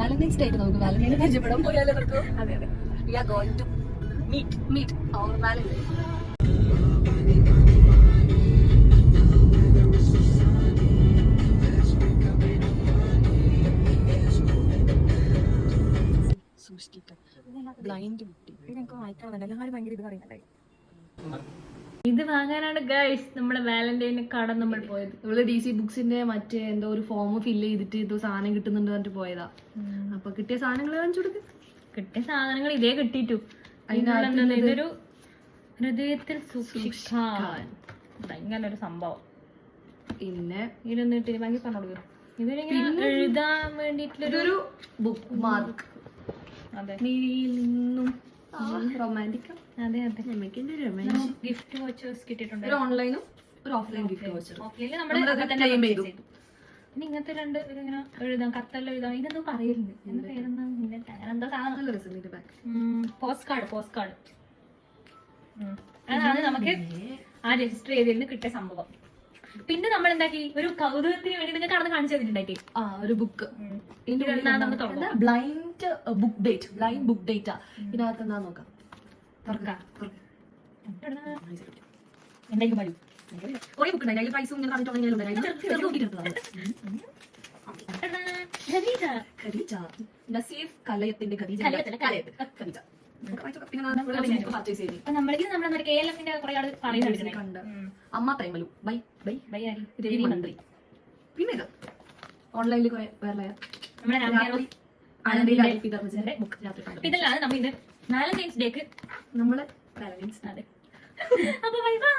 Valentine's day ആയിട്ട് നമുക്ക് വാലന്റൈനെ പരിചയപ്പെടാൻ പോയാലോ? അതെ അതെ. We are going to meet our Valentine. Blind കുട്ടി ഇതൊക്കെ വായിക്കാറുണ്ട്. എല്ലാവരും ഭയങ്കര ഇത് പറയുന്നുണ്ടായി. ഇത് വാങ്ങാനാണ് ഗൈസ് നമ്മളെ വാലന്റൈൻ കട നമ്മൾ പോയത്. നമ്മള് DC ബുക്സിന്റെ മറ്റേ എന്തോ ഒരു ഫോം ഫില്ല് ചെയ്തിട്ട് എന്തോ സാധനം കിട്ടുന്നുണ്ട് പറഞ്ഞിട്ട് പോയതാ. അപ്പൊ കിട്ടിയ സാധനങ്ങൾ കാണിച്ചു കൊടുക്ക്. കിട്ടിയ സാധനങ്ങൾ ഇതേ കിട്ടിട്ടു. ഇതൊരു ഹൃദയത്തിൽ സൂക്ഷിക്കാൻ ഭയങ്കര ഒരു സംഭവം. പിന്നെ ഇരുന്നിട്ട് ബാക്കി പറഞ്ഞു കൊടുക്കും. ഇവരിങ്ങനെ എഴുതാൻ വേണ്ടിട്ടുള്ളൊരു ബുക്ക് മാർക്ക്. അതെ, നിന്നും റൊമാൻറ്റിക്. അതെ അതെ. ഗിഫ്റ്റ് വോച്ചേഴ്സ് കിട്ടിയിട്ടുണ്ട്. ഒരു ഓൺലൈനും ഒരു ഓഫ്ലൈൻ ഗിഫ്റ്റ് വോച്ചർ. ഓഫ്ലൈനിൽ നമ്മൾ പിന്നെ ഇങ്ങനത്തെ രണ്ട് ഇങ്ങനെ എഴുതാം, കത്തെല്ലാം എഴുതാം. ഇതെന്തോ പറയുന്നുണ്ട്, എന്റെ പേരെന്താ, എന്താ സാധനം, പോസ്റ്റ് കാർഡ്. അതാണ് നമുക്ക് ആ രജിസ്റ്റർ ചെയ്തതിൽ കിട്ടിയ സംഭവം. പിന്നെ നമ്മൾ എന്താക്കി, ഒരു കൗതുകത്തിന് വേണ്ടി നിങ്ങൾക്ക് അവിടെ കാണിച്ചു തന്നിട്ടുണ്ടായിട്ട് ഒരു ബുക്ക് ബ്ലൈൻഡ് ബുക്ക് ഡേറ്റ. ഇതിനകത്ത് എന്താ നോക്കാം. എന്തെങ്കിലും പറയൂ. കുറെ ബുക്ക് ഉണ്ടായി, പൈസ ഇങ്ങനെ നസീഫ് കലയത്തിന്റെ അമ്മ പ്രേമലു ബൈ ബൈ ബൈ രവിമന്ത്രി. പിന്നെ ഇത് ഓൺലൈനിൽ വേറെ ഇതെല്ലാം നമ്മൾ ഇത് വാലന്റൈൻസ് ഡേക്ക് നമ്മള് അതെ. അപ്പൊ ബൈ ബൈ.